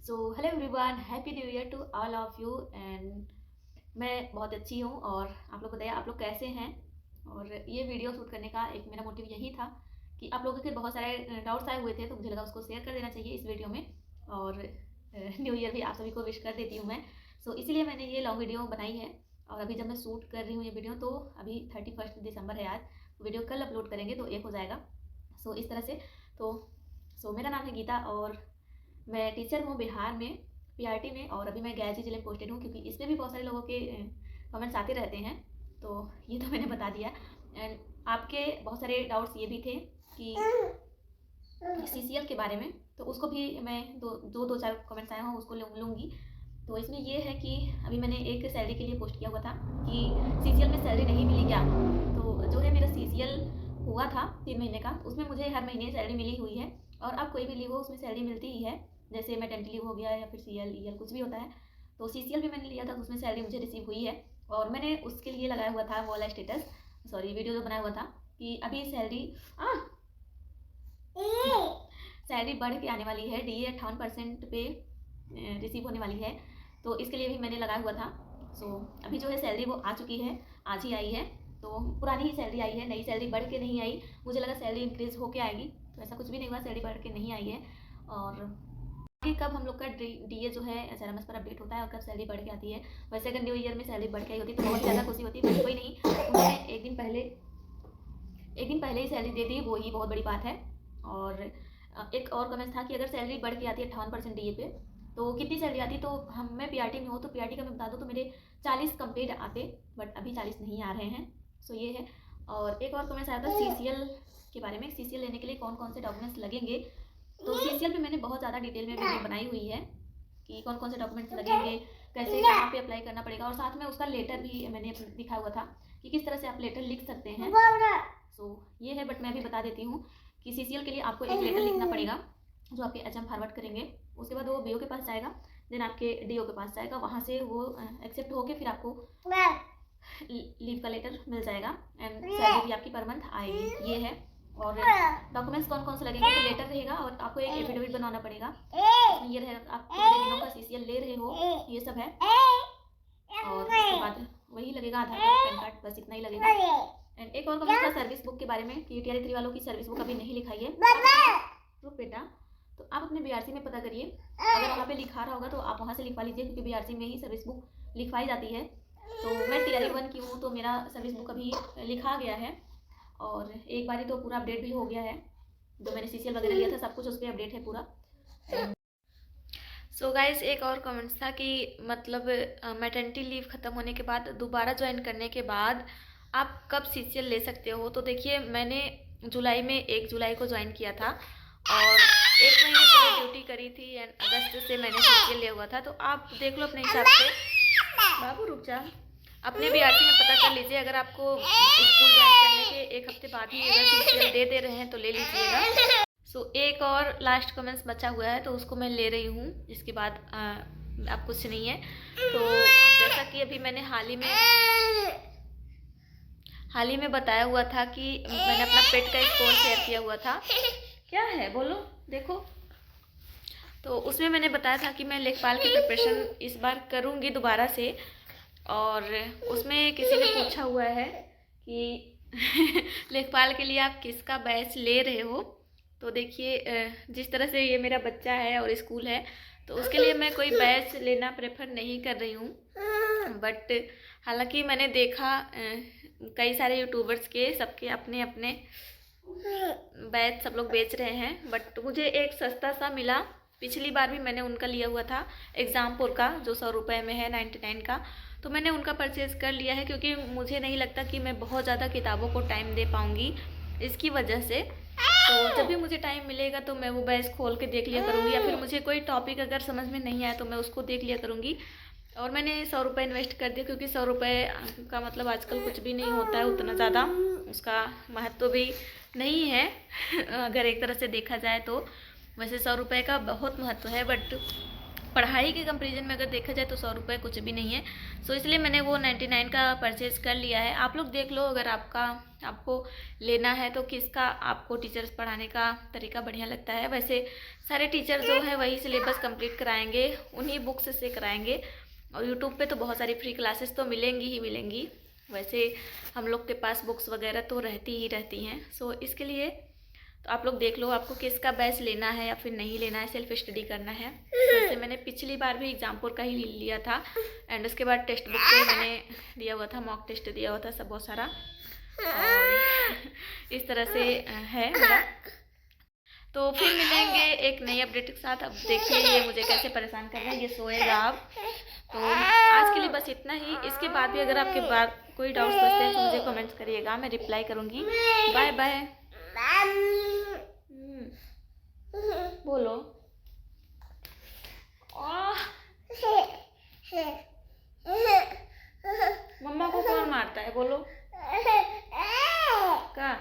So hello everyone, happy new year to all of you. And मैं बहुत अच्छी हूँ और आप लोग बताइए आप लोग कैसे हैं। और ये वीडियो शूट करने का एक मेरा मोटिव यही था कि आप लोगों के बहुत सारे डाउट्स आए हुए थे, तो मुझे लगा उसको शेयर कर देना चाहिए इस वीडियो में। और न्यू ईयर भी आप सभी को विश कर देती हूँ मैं। सो इसीलिए मैंने ये लॉन्ग वीडियो बनाई है। और अभी जब मैं शूट कर रही हूँ ये वीडियो, तो अभी 31 दिसंबर है आज। वीडियो कल अपलोड करेंगे तो एक हो जाएगा। सो इस तरह से तो मेरा नाम है गीता और मैं टीचर हूँ बिहार में, पीआरटी में। और अभी मैं गया जिले में पोस्टेड हूँ, क्योंकि इसमें भी बहुत सारे लोगों के कमेंट्स आते रहते हैं। तो ये तो मैंने बता दिया। एंड आपके बहुत सारे डाउट्स ये भी थे कि सीसीएल के बारे में, तो उसको भी मैं दो चार कमेंट्स आए हैं उसको लूँगी। तो इसमें ये है कि अभी मैंने एक सैलरी के लिए पोस्ट किया हुआ था कि सीसीएल में सैलरी नहीं मिली क्या। तो जो है मेरा सीसीएल हुआ था 3 महीने का, उसमें मुझे हर महीने सैलरी मिली हुई है। और अब कोई भी लीव हो उसमें सैलरी मिलती ही है, जैसे मैटरनिटी लीव हो गया या फिर सीएल ईएल कुछ भी होता है। तो सीसीएल भी मैंने लिया था तो उसमें सैलरी मुझे रिसीव हुई है। और मैंने उसके लिए लगाया हुआ था वो वाला स्टेटस, सॉरी वीडियो जो बनाया हुआ था कि अभी सैलरी बढ़ के आने वाली है, डीए 58% पे रिसीव होने वाली है। तो इसके लिए भी मैंने लगाया हुआ था। सो अभी जो है सैलरी वो आ चुकी है, आज ही आई है। तो पुरानी ही सैलरी आई है, नई सैलरी बढ़ के नहीं आई। मुझे लगा सैलरी इंक्रीज होके आएगी, तो ऐसा कुछ भी नहीं हुआ, सैलरी बढ़ के नहीं आई है। और आगे कब हम लोग का डीए जो है एसआरएमएस पर अपडेट होता है और कब सैलरी बढ़ के आती है। वैसे अगर न्यू ईयर में सैलरी बढ़ के आई होती तो बहुत ज़्यादा खुशी होती, बट कोई नहीं, उन्होंने एक दिन पहले ही सैलरी दे दी, वो ही बहुत बड़ी बात है। और एक और कमेंट था कि अगर सैलरी बढ़ के आती है 58% डीए पे तो कितनी सैलरी आती। तो मैं पीआरटी में हूँ, तो पीआरटी का मैं बता दूँ तो मेरे 40 कंप्लीट आते, बट अभी 40 नहीं आ रहे हैं। सो ये है। और एक और कमेंट आया था सीसीएल के बारे में, सीसीएल लेने के लिए कौन कौन से डॉक्यूमेंट्स लगेंगे। तो सीसीएल पे मैंने बहुत ज़्यादा डिटेल में वीडियो बनाई हुई है कि कौन कौन से डॉक्यूमेंट्स लगेंगे, कैसे कहाँ पे अप्लाई करना पड़ेगा। और साथ में उसका लेटर भी मैंने दिखा हुआ था कि किस तरह से आप लेटर लिख सकते हैं। सो ये है, बट मैं भी बता देती हूँ कि सीसीएल के लिए आपको एक लेटर लिखना पड़ेगा जो आपके एचएम फॉरवर्ड करेंगे। उसके बाद वो बीओ के पास जाएगा, देन आपके डीओ के पास जाएगा, वहाँ से वो एक्सेप्ट होके फिर आपको लीव का लेटर मिल जाएगा एंड सैलरी भी आपकी पर मंथ आएगी। ये है। और डॉक्यूमेंट्स कौन कौन से लगेंगे, तो लेटर रहेगा और आपको एक एफिडेविट बनवाना पड़ेगा। उसमें ये रहेगा आप कितने दिनों का सीसीएल ले रहे हो, ये सब है। और उसके बाद वही लगेगा आधार कार्ड, पैन कार्ड, बस इतना ही लगेगा। एंड एक और कमेंट था सर्विस बुक के बारे में कि टीआरई 3 वालों की सर्विस बुक अभी नहीं लिखाई है। रुक बेटा, तो आप अपने बीआरसी में पता करिए, अगर वहाँ पे लिखा रहा होगा तो आप वहाँ से लिखवा लीजिए, क्योंकि बीआरसी में ही सर्विस बुक लिखवाई जाती है। तो मैं टीआरई 1 की हूँ, तो मेरा सर्विस बुक अभी लिखा गया है और एक बारी तो पूरा अपडेट भी हो गया है। जो मैंने सीसीएल वगैरह लिया था सब कुछ उस पर अपडेट है पूरा। सो गाइस, एक और कमेंट्स था कि मतलब मैटरनिटी लीव ख़त्म होने के बाद दोबारा ज्वाइन करने के बाद आप कब सीसीएल ले सकते हो। तो देखिए, मैंने जुलाई में 1 जुलाई को ज्वाइन किया था और 1 महीने पूरी ड्यूटी करी थी एंड अगस्त से मैंने सीसीएल लिया हुआ था। तो आप देख लो अपने हिसाब से। बाबू रुक जा, अपने बीआरसी में पता कर लीजिए। अगर आपको स्कूल ज्वाइन करने के 1 हफ्ते बाद ही अगर सीसीएल दे रहे हैं तो ले लीजिएगा। सो एक और लास्ट कमेंट्स बचा हुआ है, तो उसको मैं ले रही हूँ, इसके बाद आप कुछ नहीं है। तो जैसा कि अभी मैंने हाल ही में बताया हुआ था कि मैंने अपना पेट का स्कोर शेयर किया हुआ था। क्या है बोलो, देखो। तो उसमें मैंने बताया था कि मैं लेखपाल की प्रिपरेशन इस बार करूँगी दोबारा से। और उसमें किसी ने पूछा हुआ है कि लेखपाल के लिए आप किसका बैच ले रहे हो। तो देखिए, जिस तरह से ये मेरा बच्चा है और स्कूल है, तो उसके लिए मैं कोई बैच लेना प्रेफर नहीं कर रही हूँ। बट हालांकि मैंने देखा कई सारे यूट्यूबर्स के सबके अपने अपने बैच सब लोग बेच रहे हैं, बट मुझे एक सस्ता सा मिला। पिछली बार भी मैंने उनका लिया हुआ था एग्ज़ामपुर का, जो 100 रुपये में है, 99 का। तो मैंने उनका परचेज़ कर लिया है, क्योंकि मुझे नहीं लगता कि मैं बहुत ज़्यादा किताबों को टाइम दे पाऊँगी इसकी वजह से। तो जब भी मुझे टाइम मिलेगा तो मैं वो बैच खोल के देख लिया करूँगी, या फिर मुझे कोई टॉपिक अगर समझ में नहीं आया तो मैं उसको देख लिया करूँगी। और मैंने 100 रुपये इन्वेस्ट कर दिया, क्योंकि 100 रुपये का मतलब आजकल कुछ भी नहीं होता है, उतना ज़्यादा उसका महत्व भी नहीं है अगर एक तरह से देखा जाए तो। वैसे 100 रुपये का बहुत महत्व है, बट पढ़ाई के कंपेरिजन में अगर देखा जाए तो 100 रुपये कुछ भी नहीं है। सो इसलिए मैंने वो 99 का परचेज़ कर लिया है। आप लोग देख लो, अगर आपको लेना है तो किसका आपको टीचर्स पढ़ाने का तरीका बढ़िया लगता है। वैसे सारे टीचर जो है वही सिलेबस कंप्लीट कराएंगे, उन्हीं बुक्स से कराएंगे। और यूट्यूब पे तो बहुत सारी फ्री क्लासेस तो मिलेंगी ही मिलेंगी। वैसे हम लोग के पास बुक्स वगैरह तो रहती ही रहती हैं। सो इसके लिए तो आप लोग देख लो आपको किसका बैच लेना है या फिर नहीं लेना है, सेल्फ स्टडी करना है। वैसे मैंने पिछली बार भी एग्जाम्पुल का ही लिया था, एंड उसके बाद टेक्स्ट बुक पे मैंने दिया हुआ था, मॉक टेस्ट दिया हुआ था सब बहुत सारा। और इस तरह से है मेरा। तो फिर मिलेंगे एक नई अपडेट के साथ। अब देखिए ये मुझे कैसे परेशान कर रहा है, ये सोएगा अब। तो आज के लिए बस इतना ही। इसके बाद भी अगर आपके बाद कोई डाउट्स बचते हैं तो मुझे कमेंट्स करिएगा, मैं रिप्लाई करूँगी। Bye bye. बोलो। मम्मा को कौन मारता है, बोलो। का